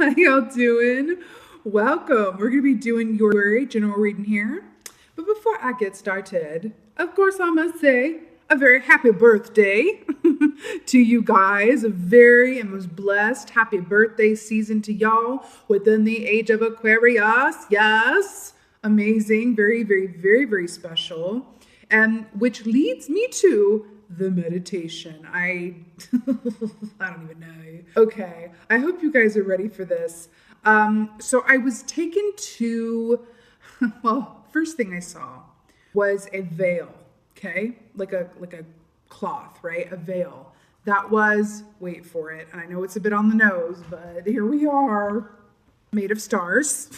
How y'all doing? Welcome. We're going to be doing your general reading here. But before I get started, of course I must say a very happy birthday to you guys. A very and most blessed happy birthday season to y'all within the age of Aquarius. Yes. Amazing. Very, very, very, very special. And which leads me to the meditation. I don't even know. Okay, I hope you guys are ready for this. So I was taken to, well, first thing I saw was a veil. Okay, like a cloth, right? A veil that was, wait for it, and I know it's a bit on the nose, but here we are, made of stars.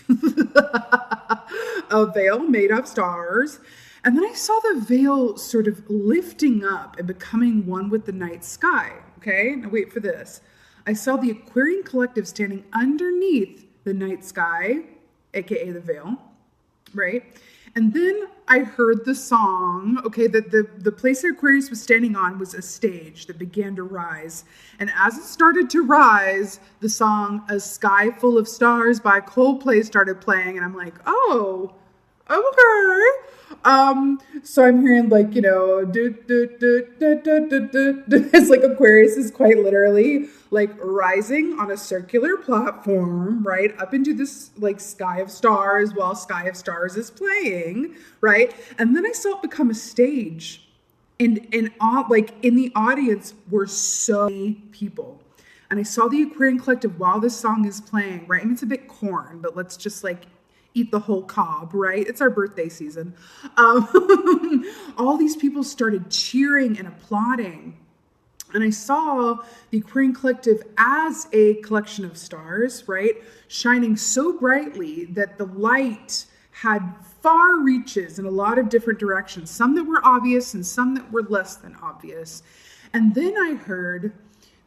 A veil made of stars. And then I saw the veil sort of lifting up and becoming one with the night sky. Okay, now wait for this. I saw the Aquarian collective standing underneath the night sky, aka the veil, right? And then I heard the song. Okay, the place that Aquarius was standing on was a stage that began to rise. And as it started to rise, the song "A Sky Full of Stars" by Coldplay started playing. And I'm like, oh, okay. So I'm hearing like, you know, it's like Aquarius is quite literally like rising on a circular platform, right? Up into this like sky of stars while Sky of Stars is playing, right? And then I saw it become a stage. And like in the audience were so many people. And I saw the Aquarian collective while this song is playing, right? I mean, it's a bit corn, but let's just like eat the whole cob, right? It's our birthday season. All these people started cheering and applauding. And I saw the Aquarian collective as a collection of stars, right? Shining so brightly that the light had far reaches in a lot of different directions, some that were obvious and some that were less than obvious. And then I heard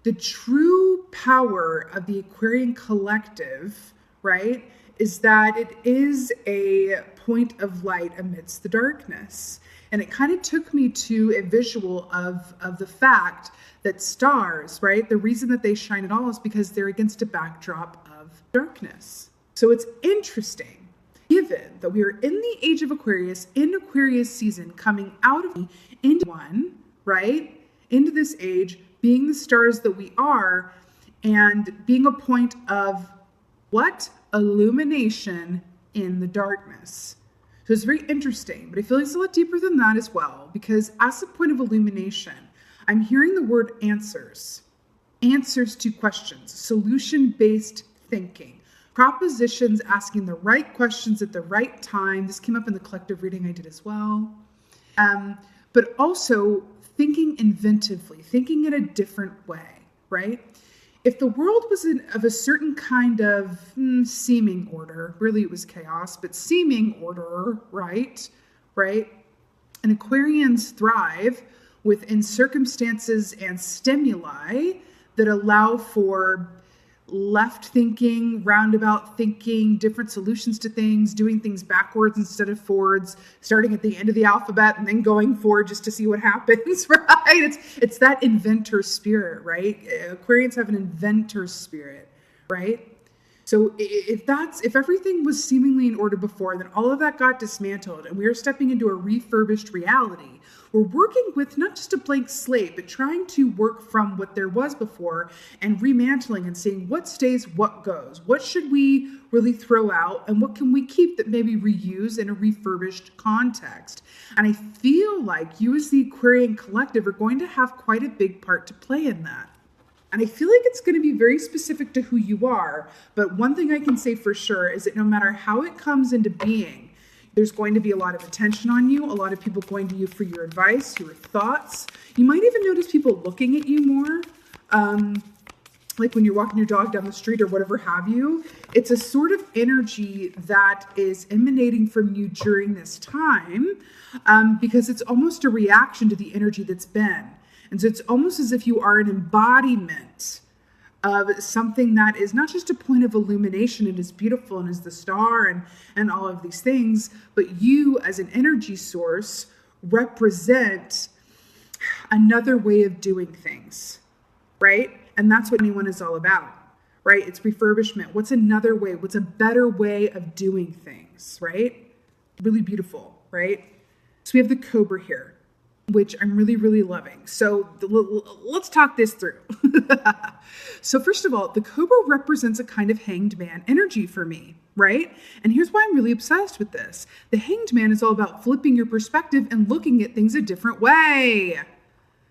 the true power of the Aquarian collective, right? Is that it is a point of light amidst the darkness. And it kind of took me to a visual of the fact that stars, right, the reason that they shine at all is because they're against a backdrop of darkness. So it's interesting, given that we are in the age of Aquarius, in Aquarius season, coming out of into one, right, into this age, being the stars that we are, and being a point of what? Illumination in the darkness. So it's very interesting, but I feel like it's a lot deeper than that as well, because as a point of illumination, I'm hearing the word answers to questions, solution-based thinking, propositions, asking the right questions at the right time. This came up in the collective reading I did as well. But also thinking inventively, thinking in a different way, right? If the world was of a certain kind of seeming order, really it was chaos, but seeming order, right? And Aquarians thrive within circumstances and stimuli that allow for left thinking, roundabout thinking, different solutions to things, doing things backwards instead of forwards, starting at the end of the alphabet and then going forward just to see what happens, right? It's that inventor spirit, right? Aquarians have an inventor spirit, right? So if everything was seemingly in order before, then all of that got dismantled and we are stepping into a refurbished reality. We're working with not just a blank slate, but trying to work from what there was before and remantling and seeing what stays, what goes. What should we really throw out and what can we keep that maybe reuse in a refurbished context? And I feel like you as the Aquarian collective are going to have quite a big part to play in that. And I feel like it's going to be very specific to who you are. But one thing I can say for sure is that no matter how it comes into being, there's going to be a lot of attention on you, a lot of people going to you for your advice, your thoughts. You might even notice people looking at you more, like when you're walking your dog down the street or whatever have you. It's a sort of energy that is emanating from you during this time because it's almost a reaction to the energy that's been. And so it's almost as if you are an embodiment of something that is not just a point of illumination and is beautiful and is the star and all of these things, but you as an energy source represent another way of doing things, right? And that's what anyone is all about, right? It's refurbishment. What's another way? What's a better way of doing things, right? Really beautiful, right? So we have the Cobra here, which I'm really, really loving. So let's talk this through. So first of all, the Cobra represents a kind of hanged man energy for me, right? And here's why I'm really obsessed with this. The hanged man is all about flipping your perspective and looking at things a different way.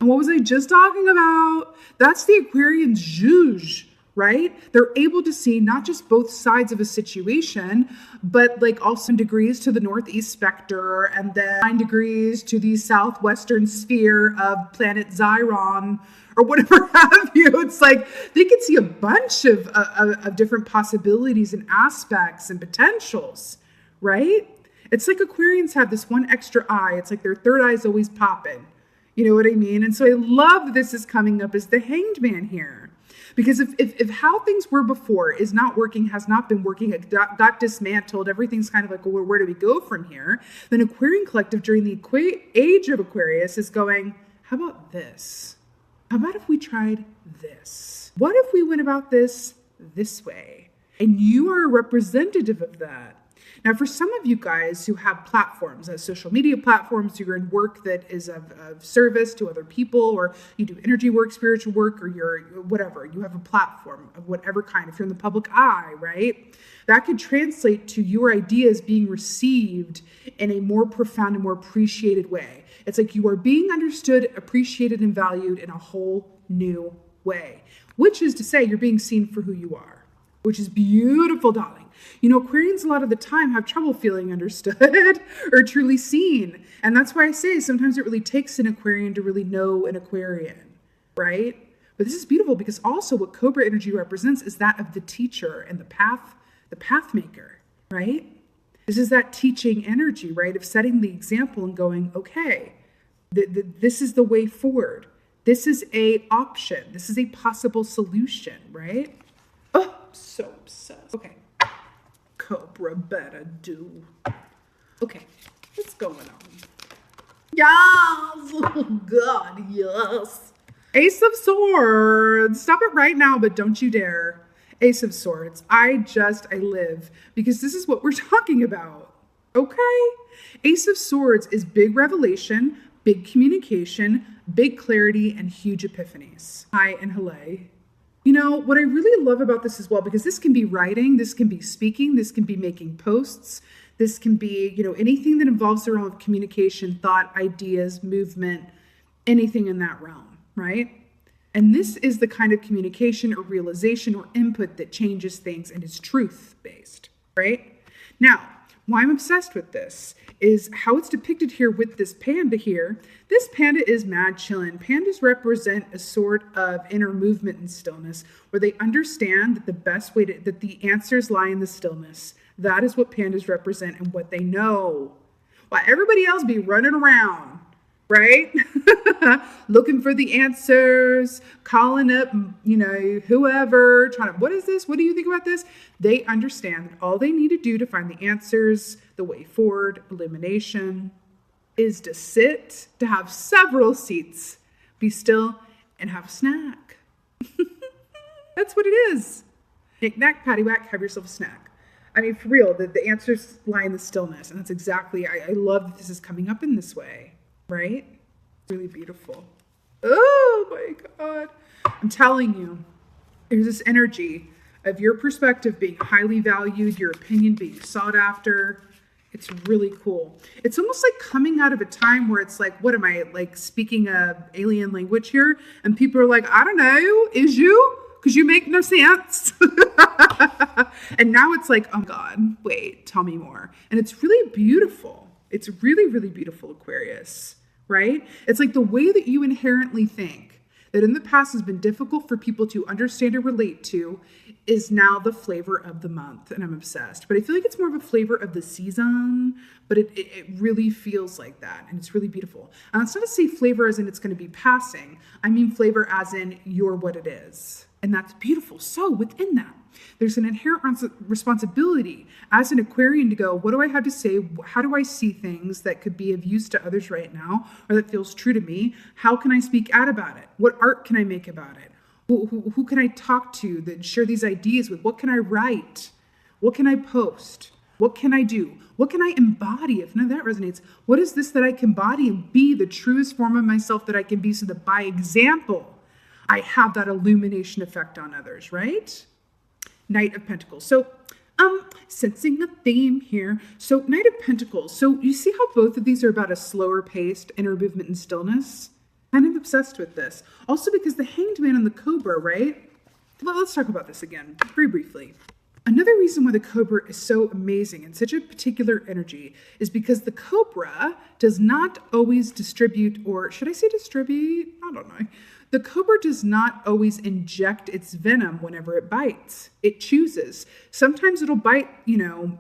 And what was I just talking about? That's the Aquarian's zhuzh, right? They're able to see not just both sides of a situation, but like also degrees to the northeast specter and then 9 degrees to the southwestern sphere of planet Ziron or whatever have you. It's like they can see a bunch of different possibilities and aspects and potentials, right? It's like Aquarians have this one extra eye. It's like their third eye is always popping. You know what I mean? And so I love that this is coming up as the hanged man here. Because if how things were before is not working, has not been working, it got dismantled, everything's kind of like, well, where do we go from here? Then Aquarian Collective during the age of Aquarius is going, how about this? How about if we tried this? What if we went about this way? And you are a representative of that. Now, for some of you guys who have platforms, social media platforms, you're in work that is of service to other people, or you do energy work, spiritual work, or you're whatever, you have a platform of whatever kind, if you're in the public eye, right? That could translate to your ideas being received in a more profound and more appreciated way. It's like you are being understood, appreciated, and valued in a whole new way, which is to say you're being seen for who you are, which is beautiful, darling. You know, Aquarians a lot of the time have trouble feeling understood or truly seen. And that's why I say sometimes it really takes an Aquarian to really know an Aquarian, right? But this is beautiful because also what Cobra energy represents is that of the teacher and the path maker, right? This is that teaching energy, right? Of setting the example and going, okay, this is the way forward. This is a option. This is a possible solution, right? Oh, I'm so obsessed. Okay. Cobra better do. Okay, what's going on? Yes! Oh God, yes. Ace of Swords. Stop it right now, but don't you dare. Ace of Swords. I live because this is what we're talking about. Okay? Ace of Swords is big revelation, big communication, big clarity, and huge epiphanies. Hi and hello. You know, what I really love about this as well, because this can be writing, this can be speaking, this can be making posts, this can be, you know, anything that involves the realm of communication, thought, ideas, movement, anything in that realm, right? And this is the kind of communication or realization or input that changes things and is truth-based, right? Now, why I'm obsessed with this is how it's depicted here with this panda here. This panda is mad chillin'. Pandas represent a sort of inner movement and stillness where they understand that the best way that the answers lie in the stillness. That is what pandas represent and what they know. While everybody else be running around, right? Looking for the answers, calling up, you know, whoever, trying to, what is this? What do you think about this? They understand that all they need to do to find the answers, the way forward, illumination, is to sit, to have several seats, be still, and have a snack. That's what it is. Knick-knack, paddywhack, have yourself a snack. I mean, for real, the answers lie in the stillness. And that's exactly, I love that this is coming up in this way. Right? Really beautiful. Oh my God. I'm telling you, there's this energy of your perspective being highly valued, your opinion being sought after. It's really cool. It's almost like coming out of a time where it's like, what am I, like speaking a alien language here? And people are like, I don't know, is you? Because you make no sense. And now it's like, oh God, wait, tell me more. And it's really beautiful. It's really, really beautiful, Aquarius, right? It's like the way that you inherently think that in the past has been difficult for people to understand or relate to is now the flavor of the month. And I'm obsessed. But I feel like it's more of a flavor of the season, but it really feels like that. And it's really beautiful. And it's not to say flavor as in it's going to be passing. I mean flavor as in you're what it is. And that's beautiful. So within that, there's an inherent responsibility as an Aquarian to go, what do I have to say? How do I see things that could be of use to others right now or that feels true to me? How can I speak out about it? What art can I make about it? Who can I talk to that share these ideas with? What can I write? What can I post? What can I do? What can I embody? If none of that resonates, what is this that I can embody and be the truest form of myself that I can be, so that by example, I have that illumination effect on others, right? Knight of Pentacles. So, sensing a theme here. So, Knight of Pentacles. So, you see how both of these are about a slower paced inner movement and stillness? Kind of obsessed with this. Also because the Hanged Man and the Cobra, right? Let's talk about this again, very briefly. Another reason why the Cobra is so amazing and such a particular energy is because the Cobra does not always distribute, or should I say distribute? I don't know. The Cobra does not always inject its venom whenever it bites. It chooses. Sometimes it'll bite,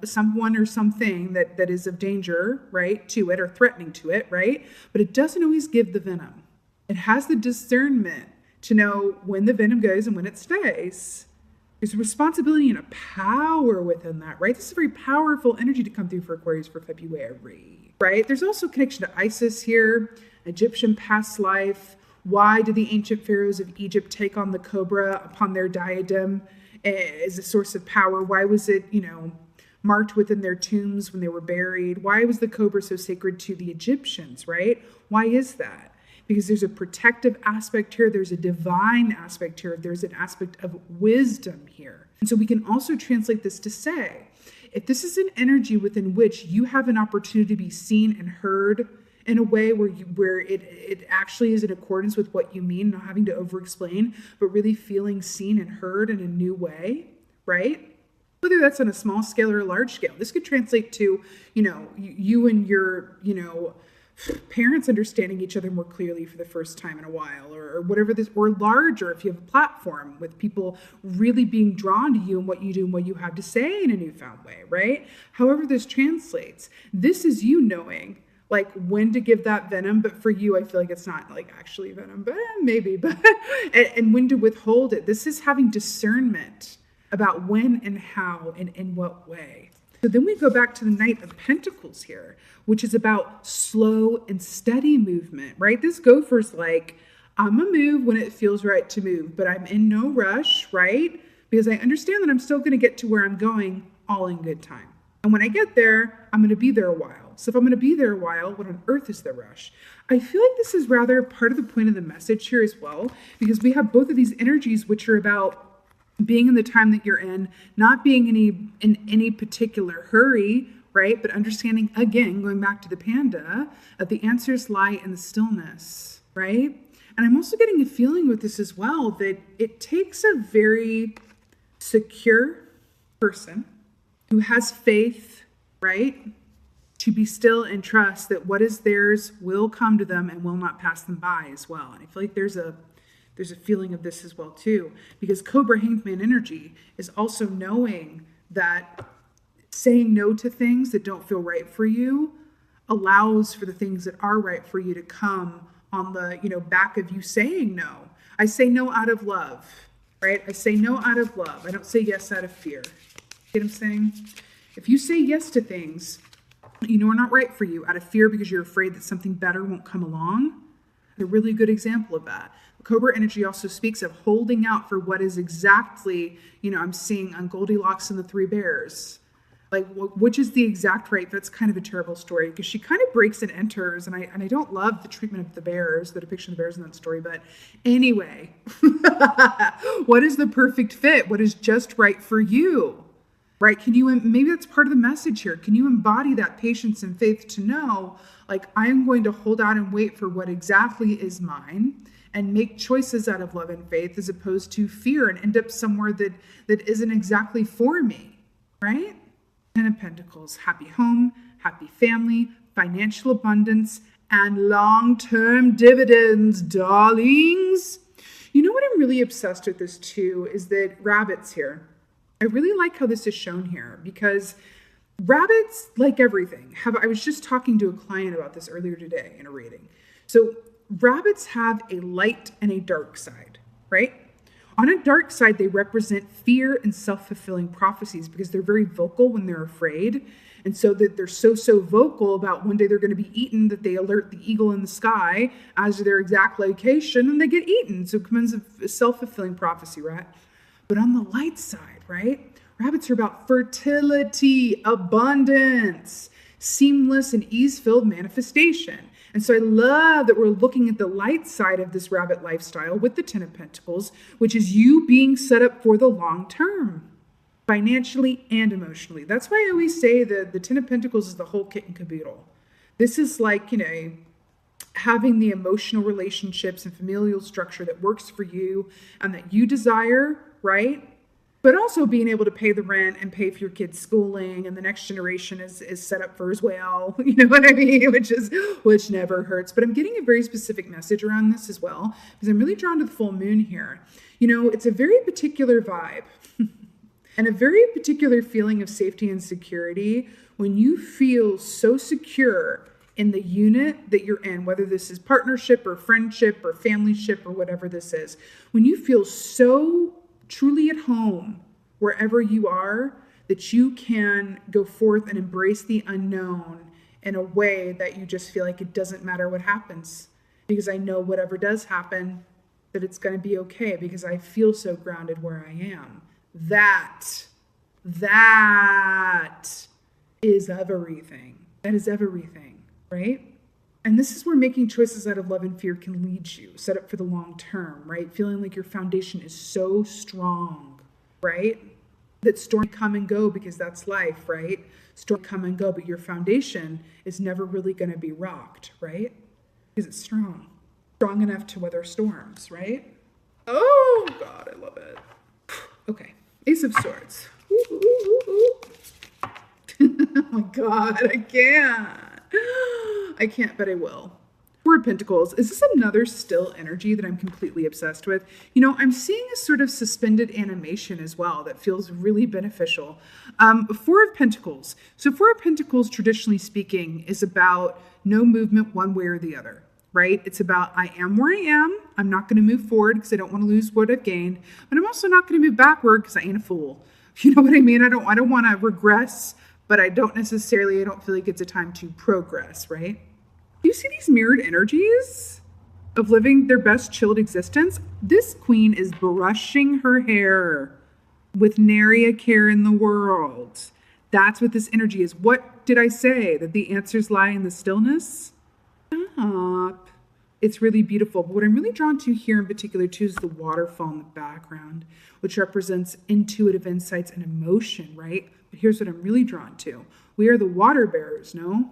someone or something that is of danger, right, to it, or threatening to it, right? But it doesn't always give the venom. It has the discernment to know when the venom goes and when it stays. There's a responsibility and a power within that, right? This is a very powerful energy to come through for Aquarius for February, right? There's also a connection to Isis here, Egyptian past life. Why did the ancient pharaohs of Egypt take on the cobra upon their diadem as a source of power? Why was it, marked within their tombs when they were buried? Why was the cobra so sacred to the Egyptians, right? Why is that? Because there's a protective aspect here. There's a divine aspect here. There's an aspect of wisdom here. And so we can also translate this to say, if this is an energy within which you have an opportunity to be seen and heard in a way where it actually is in accordance with what you mean, not having to over-explain, but really feeling seen and heard in a new way, right? Whether that's on a small scale or a large scale. This could translate to, you and your, parents understanding each other more clearly for the first time in a while, or whatever this, or larger if you have a platform with people really being drawn to you and what you do and what you have to say in a newfound way, right? However this translates, this is you knowing like when to give that venom, but for you, I feel like it's not like actually venom, but maybe, but and when to withhold it. This is having discernment about when and how and in what way. So then we go back to the Knight of Pentacles here, which is about slow and steady movement, right? This gopher's like, I'm gonna move when it feels right to move, but I'm in no rush, right? Because I understand that I'm still gonna get to where I'm going all in good time. And when I get there, I'm gonna be there a while. So if I'm gonna be there a while, what on earth is the rush? I feel like this is rather part of the point of the message here as well, because we have both of these energies which are about being in the time that you're in, not being in any particular hurry, right? But understanding, again, going back to the panda, that the answers lie in the stillness, right? And I'm also getting a feeling with this as well that it takes a very secure person who has faith, right? To be still and trust that what is theirs will come to them and will not pass them by as well. And I feel like there's a feeling of this as well too, because Cobra Hanged Man energy is also knowing that saying no to things that don't feel right for you allows for the things that are right for you to come on the, back of you saying no. I say no out of love, right? I say no out of love. I don't say yes out of fear. Get what I'm saying? If you say yes to things are not right for you out of fear because you're afraid that something better won't come along, a really good example of that. Cobra energy also speaks of holding out for what is exactly, I'm seeing on Goldilocks and the Three Bears. Like, which is the exact right? That's kind of a terrible story because she kind of breaks and enters, and I don't love the treatment of the bears, the depiction of the bears in that story. But anyway, what is the perfect fit? What is just right for you? Right? Maybe that's part of the message here. Can you embody that patience and faith to know, like, I am going to hold out and wait for what exactly is mine and make choices out of love and faith as opposed to fear and end up somewhere that isn't exactly for me, right? Ten of Pentacles, happy home, happy family, financial abundance, and long-term dividends, darlings. You know what I'm really obsessed with this too is that rabbits here. I really like how this is shown here because rabbits, like everything, I was just talking to a client about this earlier today in a reading. So rabbits have a light and a dark side, right? On a dark side, they represent fear and self-fulfilling prophecies because they're very vocal when they're afraid. And so that they're so vocal about one day they're going to be eaten that they alert the eagle in the sky as to their exact location and they get eaten. So it becomes a self-fulfilling prophecy, right? But on the light side, right? Rabbits are about fertility, abundance, seamless and ease-filled manifestation. And so I love that we're looking at the light side of this rabbit lifestyle with the Ten of Pentacles, which is you being set up for the long term, financially and emotionally. That's why I always say that the Ten of Pentacles is the whole kit and caboodle. This is like, having the emotional relationships and familial structure that works for you and that you desire, right? But also being able to pay the rent and pay for your kids' schooling, and the next generation is set up for as well. You know what I mean? Which never hurts. But I'm getting a very specific message around this as well, because I'm really drawn to the full moon here. It's a very particular vibe and a very particular feeling of safety and security when you feel so secure in the unit that you're in, whether this is partnership or friendship or familyship or whatever this is. When you feel so truly at home wherever you are, that you can go forth and embrace the unknown in a way that you just feel like it doesn't matter what happens, because I know whatever does happen, that it's going to be okay, because I feel so grounded where I am. That is everything. That is everything, right? And this is where making choices out of love and fear can lead you, set up for the long term, right? Feeling like your foundation is so strong, right? That storms come and go because that's life, right? Storms come and go, but your foundation is never really going to be rocked, right? Because it's strong. Strong enough to weather storms, right? Oh, God, I love it. Okay, Ace of Swords. Oh my God, I can't, but I will. Four of Pentacles. Is this another still energy that I'm completely obsessed with? I'm seeing a sort of suspended animation as well that feels really beneficial. Four of Pentacles. So Four of Pentacles, traditionally speaking, is about no movement one way or the other, right? It's about I am where I am. I'm not going to move forward because I don't want to lose what I've gained, but I'm also not going to move backward because I ain't a fool. You know what I mean? I don't want to regress, but I don't feel like it's a time to progress, right? Do you see these mirrored energies of living their best chilled existence? This queen is brushing her hair with nary a care in the world. That's what this energy is. What did I say? That the answers lie in the stillness? Stop. It's really beautiful. But what I'm really drawn to here in particular too is the waterfall in the background, which represents intuitive insights and emotion, right? But here's what I'm really drawn to. We are the water bearers, no?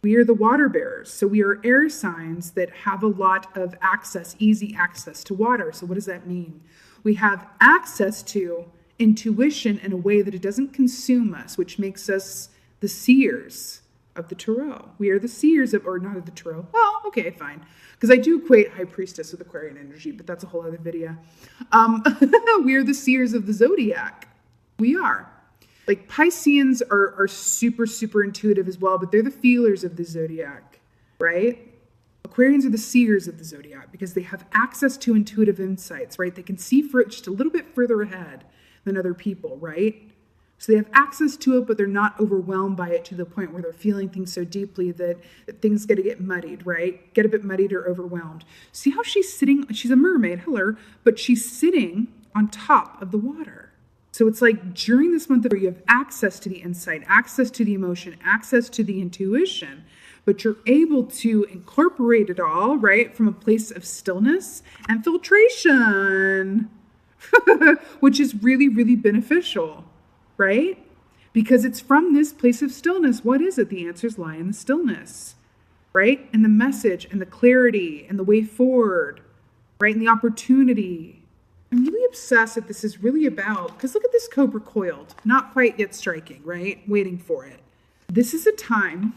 We are the water bearers. So we are air signs that have a lot of access, easy access to water. So what does that mean? We have access to intuition in a way that it doesn't consume us, which makes us the seers of the tarot. We are the seers of, or not of the tarot. Well, okay, fine. Because I do equate High Priestess with Aquarian energy, but that's a whole other video. We are the seers of the zodiac. We are. Like Pisceans are super, super intuitive as well, but they're the feelers of the zodiac, right? Aquarians are the seers of the zodiac because they have access to intuitive insights, right? They can see for it just a little bit further ahead than other people, right? So they have access to it, but they're not overwhelmed by it to the point where they're feeling things so deeply that things get to get muddied, right? Get a bit muddied or overwhelmed. See how she's sitting? She's a mermaid, hello, but she's sitting on top of the water. So it's like during this month where you have access to the insight, access to the emotion, access to the intuition, but you're able to incorporate it all, right, from a place of stillness and filtration, which is really, really beneficial, right? Because it's from this place of stillness. What is it? The answers lie in the stillness, right? And the message and the clarity and the way forward, right? And the opportunity. I'm really obsessed that this is really about, because look at this cobra coiled, not quite yet striking, right? Waiting for it. This is a time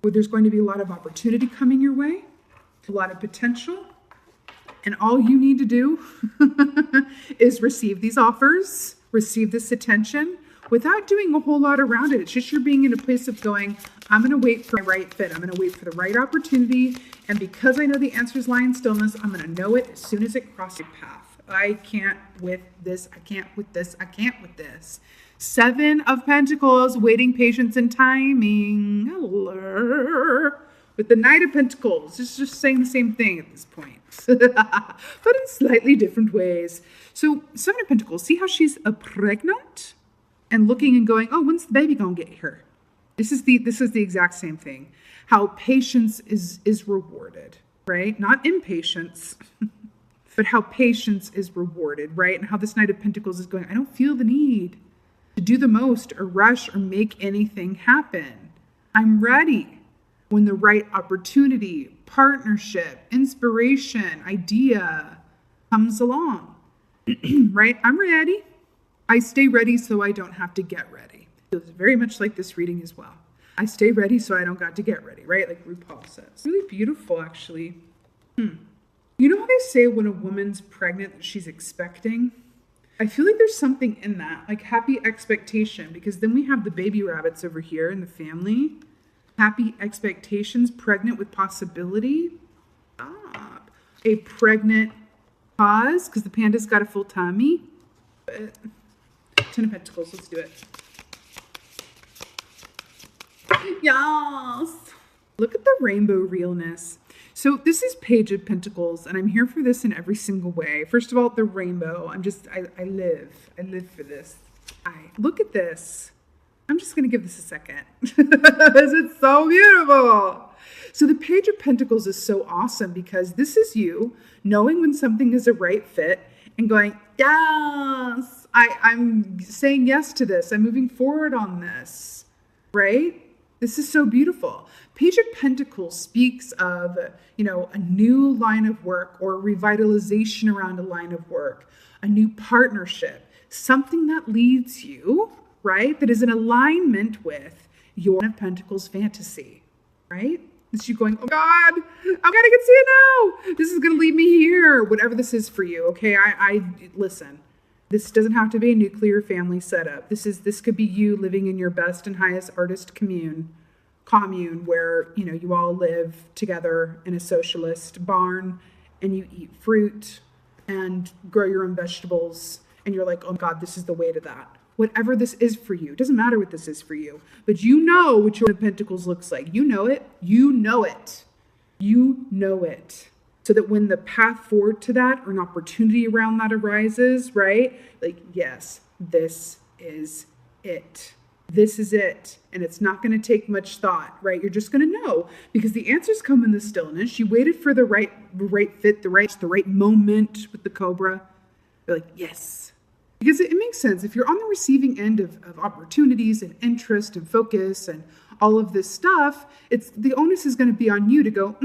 where there's going to be a lot of opportunity coming your way, a lot of potential, and all you need to do is receive these offers, receive this attention without doing a whole lot around it. It's just you're being in a place of going, I'm going to wait for my right fit. I'm going to wait for the right opportunity. And because I know the answers lie in stillness, I'm going to know it as soon as it crosses your path. I can't with this. I can't with this. I can't with this. 7 of Pentacles, waiting, patience, and timing. Hello. With the Knight of Pentacles, it's just saying the same thing at this point, but in slightly different ways. So 7 of Pentacles, see how she's pregnant and looking and going, oh, when's the baby gonna get here? This is the exact same thing. How patience is rewarded, right? Not impatience, but how patience is rewarded, right? And how this Knight of Pentacles is going, I don't feel the need to do the most or rush or make anything happen. I'm ready when the right opportunity, partnership, inspiration, idea comes along, right? I'm ready. I stay ready so I don't have to get ready. It feels very much like this reading as well. I stay ready so I don't got to get ready, right? Like RuPaul says. Really beautiful, actually. You know how they say when a woman's pregnant that she's expecting? I feel like there's something in that, like happy expectation, because then we have the baby rabbits over here in the family. Happy expectations, pregnant with possibility. Stop. A pregnant pause, because the panda's got a full tummy. 10 of Pentacles, let's do it. Yes. Look at the rainbow realness. So this is Page of Pentacles, and I'm here for this in every single way. First of all, the rainbow. I live for this. Look at this. I'm just going to give this a second. It's so beautiful. So the Page of Pentacles is so awesome because this is you knowing when something is a right fit and going, yes, I'm saying yes to this. I'm moving forward on this, right? This is so beautiful. Page of Pentacles speaks of, a new line of work or revitalization around a line of work, a new partnership, something that leads you, right? That is in alignment with your Pentacles fantasy, right? It's you going, oh God, I'm gonna get see it now. This is gonna lead me here. Whatever this is for you, okay? I listen. This doesn't have to be a nuclear family setup. This could be you living in your best and highest artist commune where you all live together in a socialist barn and you eat fruit and grow your own vegetables and you're like, oh God, this is the way to that. Whatever this is for you, it doesn't matter what this is for you, but you know what your Pentacles looks like. You know it. So that when the path forward to that or an opportunity around that arises, right? Like, yes, this is it. This is it. And it's not going to take much thought, right? You're just going to know because the answers come in the stillness. You waited for the right fit, the right moment with the Cobra. You're like, yes. Because it makes sense. If you're on the receiving end of opportunities and interest and focus and all of this stuff, the onus is going to be on you to go,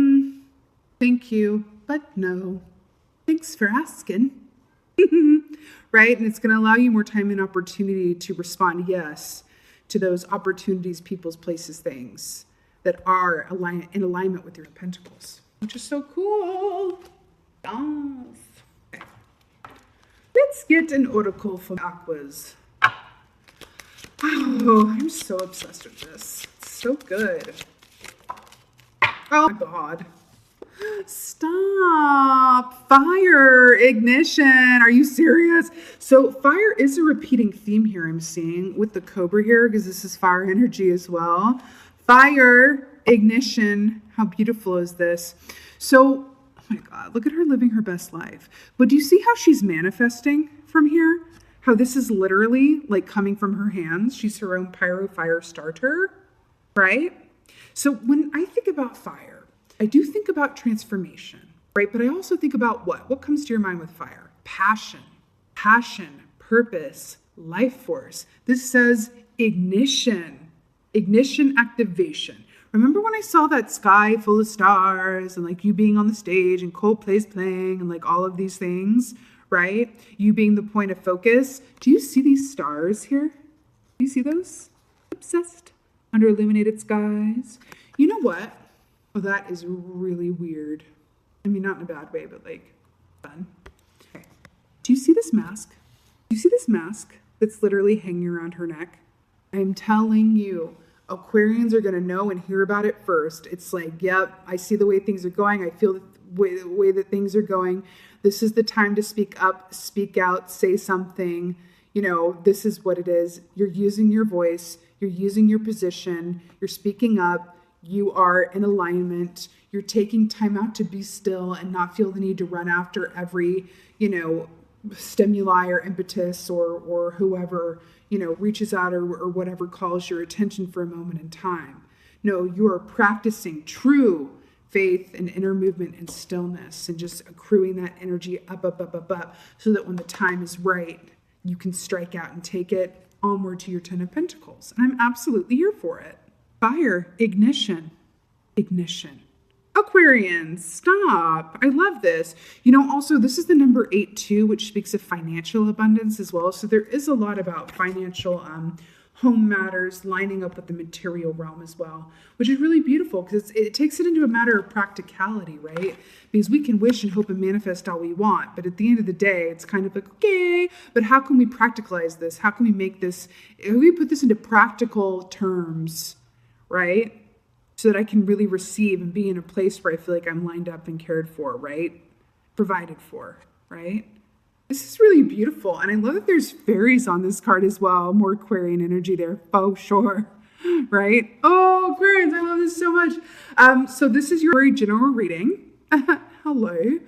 thank you, but no. Thanks for asking. Right? And it's going to allow you more time and opportunity to respond yes to those opportunities, people's, places, things that are in alignment with your Pentacles, which is so cool. Yes. Okay. Let's get an oracle from Aquas. Oh, I'm so obsessed with this. It's so good. Oh my God. Stop. Fire, ignition. Are you serious? So fire is a repeating theme here I'm seeing with the Cobra here because this is fire energy as well. Fire, ignition. How beautiful is this? So, oh my God, look at her living her best life. But do you see how she's manifesting from here? How this is literally like coming from her hands. She's her own pyro fire starter, right? So when I think about fire, I do think about transformation, right? But I also think about what? What comes to your mind with fire? Passion, purpose, life force. This says ignition activation. Remember when I saw that sky full of stars and like you being on the stage and Coldplay's playing and like all of these things, right? You being the point of focus. Do you see these stars here? Do you see those? Obsessed under illuminated skies. You know what? Oh, that is really weird. I mean, not in a bad way, but like fun. Okay. Do you see this mask? Do you see this mask that's literally hanging around her neck? I'm telling you, Aquarians are going to know and hear about it first. It's like, yep, I see the way things are going. I feel way that things are going. This is the time to speak up, speak out, say something. This is what it is. You're using your voice. You're using your position. You're speaking up. You are in alignment. You're taking time out to be still and not feel the need to run after every, stimuli or impetus or whoever, reaches out or whatever calls your attention for a moment in time. No, you are practicing true faith and inner movement and stillness and just accruing that energy up, so that when the time is right, you can strike out and take it onward to your 10 of Pentacles. And I'm absolutely here for it. Fire, ignition. Aquarians, stop. I love this. Also, this is the number 8 too, which speaks of financial abundance as well. So there is a lot about financial home matters lining up with the material realm as well, which is really beautiful because it takes it into a matter of practicality, right? Because we can wish and hope and manifest all we want, but at the end of the day, it's kind of like, okay, but how can we practicalize this? How can we make this, how can we put this into practical terms, right? So that I can really receive and be in a place where I feel like I'm lined up and cared for, right? Provided for, right? This is really beautiful. And I love that there's fairies on this card as well. More Aquarian energy there. Oh, sure. Right? Oh, Aquarians, I love this so much. So this is your very general reading. Hello.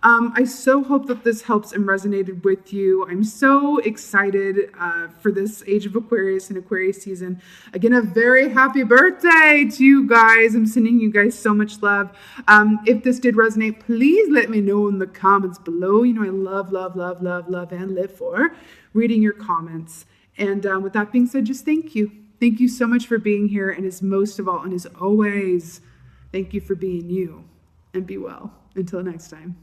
I so hope that this helps and resonated with you. I'm so excited for this Age of Aquarius and Aquarius season. Again, a very happy birthday to you guys. I'm sending you guys so much love. If this did resonate, please let me know in the comments below. I love, and live for reading your comments. And with that being said, just thank you. Thank you so much for being here. And as most of all, and as always, thank you for being you. And be well. Until next time.